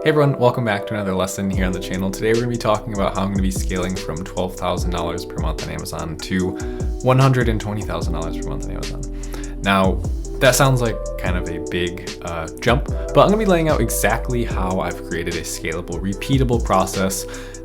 Hey everyone, welcome back to another lesson here on the channel. Today we're going to be talking about how I'm going to be scaling from $12,000 per month on Amazon to $120,000 per month on Amazon. Now, that sounds like kind of a big jump, but I'm going to be laying out exactly how I've created a scalable, repeatable process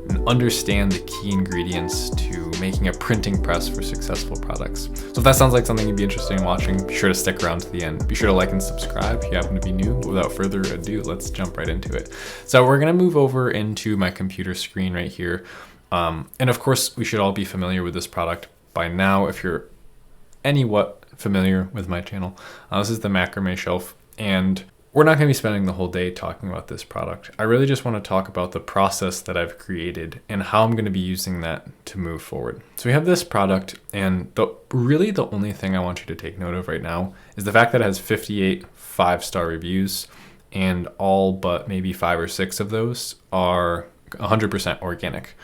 and understand the key ingredients to making a printing press for successful products. So if that sounds like something you'd be interested in watching, be sure to stick around to the end. Be sure to like and subscribe if you happen to be new. But without further ado, let's jump right into it. So we're gonna move over into my computer screen right here. And of course, we should all be familiar with this product by now if you're anywhat familiar with my channel. This is the macrame shelf, and we're not going to be spending the whole day talking about this product. I really just want to talk about the process that I've created and how I'm going to be using that to move forward. So we have this product, and really the only thing I want you to take note of right now is the fact that it has 58 5-star reviews, and all but maybe 5 or 6 of those are 100% organic.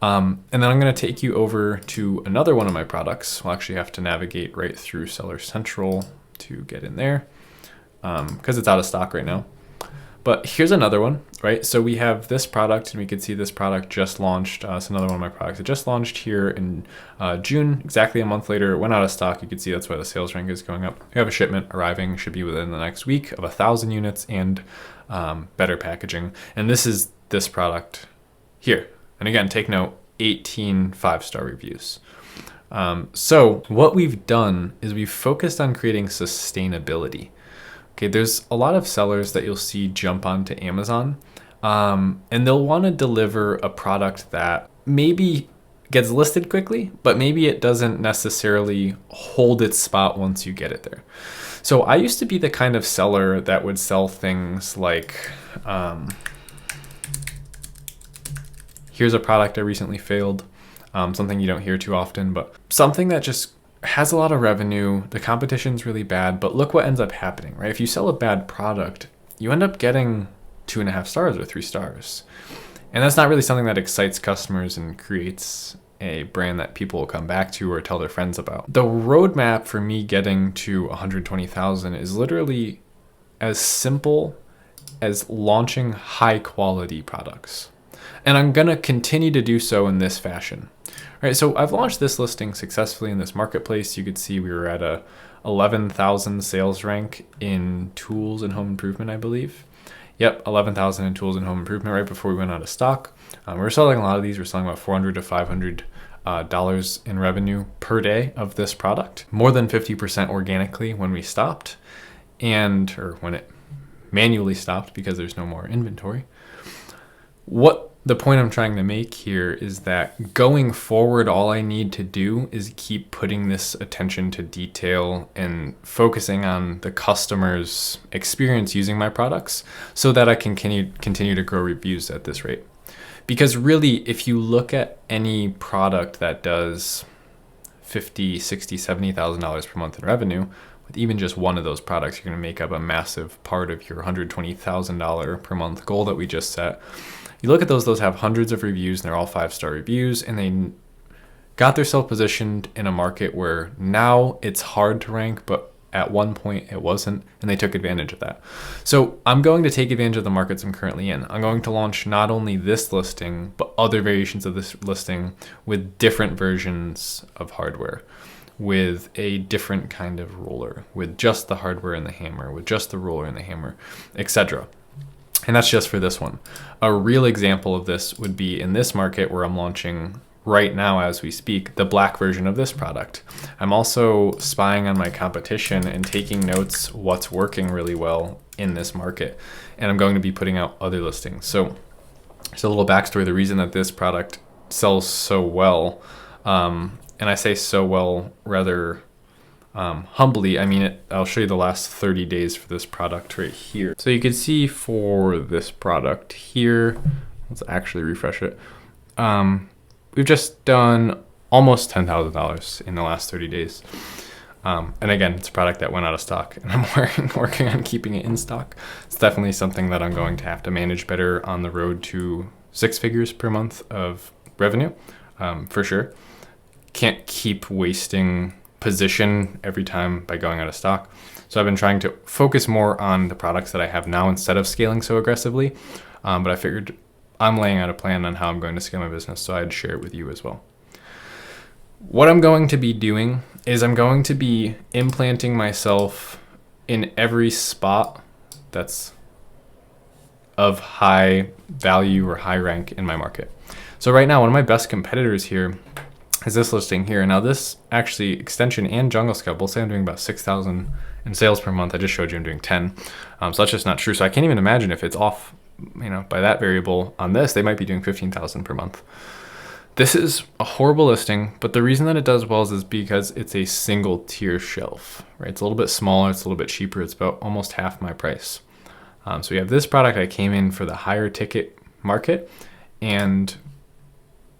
And then I'm going to take you over to another one of my products. We'll actually have to navigate right through Seller Central to get in there, because it's out of stock right now. But here's another one, right? So we have this product, and we can see this product just launched. It's another one of my products. It just launched here in June, exactly a month later. It went out of stock. You can see that's why the sales rank is going up. We have a shipment arriving, should be within the next week, of 1,000 units and better packaging. And this is this product here. And again, take note, 18 5-star reviews. So what we've done is we've focused on creating sustainability. Okay, there's a lot of sellers that you'll see jump onto Amazon, and they'll want to deliver a product that maybe gets listed quickly, but maybe it doesn't necessarily hold its spot once you get it there. So I used to be the kind of seller that would sell things like, here's a product I recently failed, something you don't hear too often, but something that just has a lot of revenue, the competition's really bad, but look what ends up happening, right? If you sell a bad product, you end up getting 2.5 stars or 3 stars. And that's not really something that excites customers and creates a brand that people will come back to or tell their friends about. The roadmap for me getting to 120,000 is literally as simple as launching high quality products. And I'm gonna continue to do so in this fashion. All right, so I've launched this listing successfully in this marketplace. You could see we were at a 11,000 sales rank in tools and home improvement, I believe. Yep, 11,000 in tools and home improvement right before we went out of stock. We're selling a lot of these. We're selling about $400 to $500 in revenue per day of this product. More than 50% organically when we stopped, or when it manually stopped because there's no more inventory. What the point I'm trying to make here is that going forward, all I need to do is keep putting this attention to detail and focusing on the customer's experience using my products so that I can continue to grow reviews at this rate. Because really, if you look at any product that does $50,000, $60,000, $70,000 per month in revenue, with even just one of those products, you're going to make up a massive part of your $120,000 per month goal that we just set. You look at those have hundreds of reviews, and they're all 5-star reviews, and they got themselves positioned in a market where now it's hard to rank, but at one point it wasn't, and they took advantage of that. So I'm going to take advantage of the markets I'm currently in. I'm going to launch not only this listing, but other variations of this listing with different versions of hardware, with a different kind of roller, with just the hardware and the hammer, with just the roller and the hammer, etc. And that's just for this one. A real example of this would be in this market where I'm launching right now as we speak, the black version of this product. I'm also spying on my competition and taking notes what's working really well in this market. And I'm going to be putting out other listings. So just a little backstory, the reason that this product sells so well, and I say so well rather humbly, I mean, I'll show you the last 30 days for this product right here. So you can see for this product here, let's actually refresh it. We've just done almost $10,000 in the last 30 days. And again, it's a product that went out of stock, and I'm working on keeping it in stock. It's definitely something that I'm going to have to manage better on the road to 6 figures per month of revenue, for sure. Can't keep wasting position every time by going out of stock. So I've been trying to focus more on the products that I have now instead of scaling so aggressively. but I figured I'm laying out a plan on how I'm going to scale my business, so I'd share it with you as well. What I'm going to be doing is I'm going to be implanting myself in every spot that's of high value or high rank in my market. So right now, one of my best competitors here is this listing here. Now this actually extension and jungle scalp, we'll say I'm doing about 6,000 in sales per month. I just showed you I'm doing 10. So that's just not true. So I can't even imagine if it's off, by that variable on this, they might be doing 15,000 per month. This is a horrible listing, but the reason that it does well is because it's a single tier shelf, right? It's a little bit smaller, it's a little bit cheaper. It's about almost half my price. So we have this product. I came in for the higher ticket market, and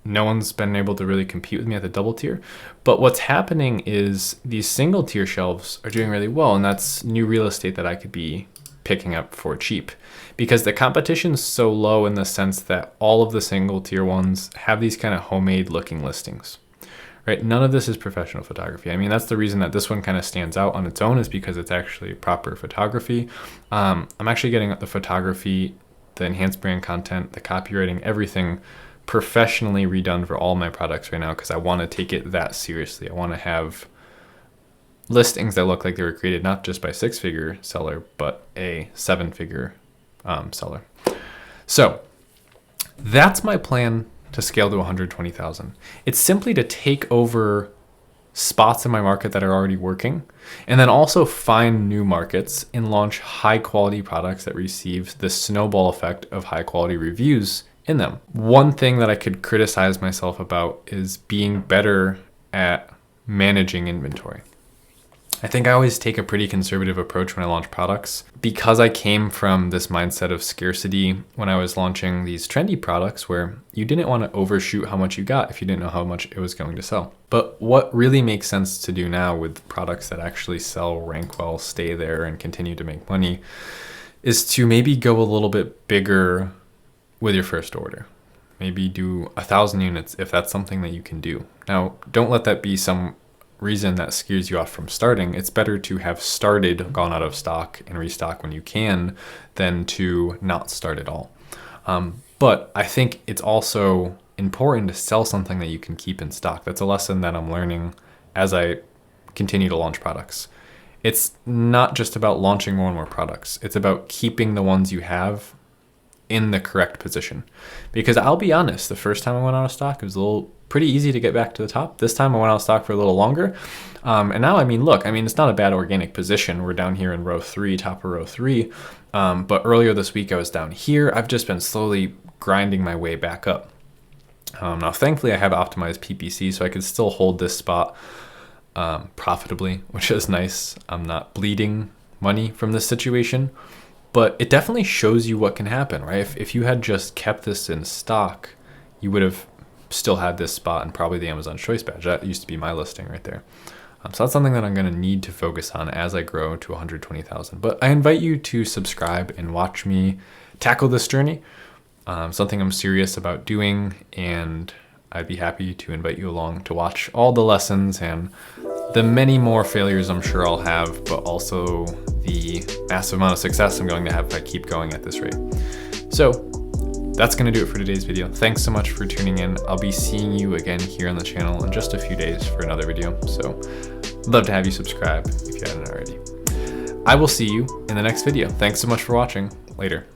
no one's been able to really compete with me at the double tier. But what's happening is these single tier shelves are doing really well, and that's new real estate that I could be picking up for cheap, because the competition's so low in the sense that all of the single tier ones have these kind of homemade looking listings, right? None of this is professional photography. I mean, that's the reason that this one kind of stands out on its own, is because it's actually proper photography. I'm actually getting the photography, the enhanced brand content, the copywriting, everything professionally redone for all my products right now, because I want to take it that seriously. I want to have listings that look like they were created not just by 6-figure seller, but a 7-figure seller. So that's my plan to scale to 120,000. It's simply to take over spots in my market that are already working, and then also find new markets and launch high quality products that receive the snowball effect of high quality reviews in them. One thing that I could criticize myself about is being better at managing inventory. I think I always take a pretty conservative approach when I launch products, because I came from this mindset of scarcity when I was launching these trendy products where you didn't want to overshoot how much you got if you didn't know how much it was going to sell. But what really makes sense to do now with products that actually sell, rank well, stay there, and continue to make money is to maybe go a little bit bigger with your first order. Maybe do 1,000 units if that's something that you can do. Now, don't let that be some reason that scares you off from starting. It's better to have started, gone out of stock, and restock when you can than to not start at all. But I think it's also important to sell something that you can keep in stock. That's a lesson that I'm learning as I continue to launch products. It's not just about launching more and more products. It's about keeping the ones you have in the correct position. Because I'll be honest, the first time I went out of stock, it was pretty easy to get back to the top. This time I went out of stock for a little longer. And now, it's not a bad organic position. We're down here in row 3, top of row 3. But earlier this week I was down here. I've just been slowly grinding my way back up. Now, thankfully I have optimized PPC, so I could still hold this spot profitably, which is nice. I'm not bleeding money from this situation. But it definitely shows you what can happen, right? If you had just kept this in stock, you would have still had this spot and probably the Amazon Choice Badge. That used to be my listing right there. So that's something that I'm going to need to focus on as I grow to 120,000. But I invite you to subscribe and watch me tackle this journey. Something I'm serious about doing, and I'd be happy to invite you along to watch all the lessons and the many more failures I'm sure I'll have, but also the massive amount of success I'm going to have if I keep going at this rate. So that's going to do it for today's video. Thanks so much for tuning in. I'll be seeing you again here on the channel in just a few days for another video. So I'd love to have you subscribe if you haven't already. I will see you in the next video. Thanks so much for watching. Later.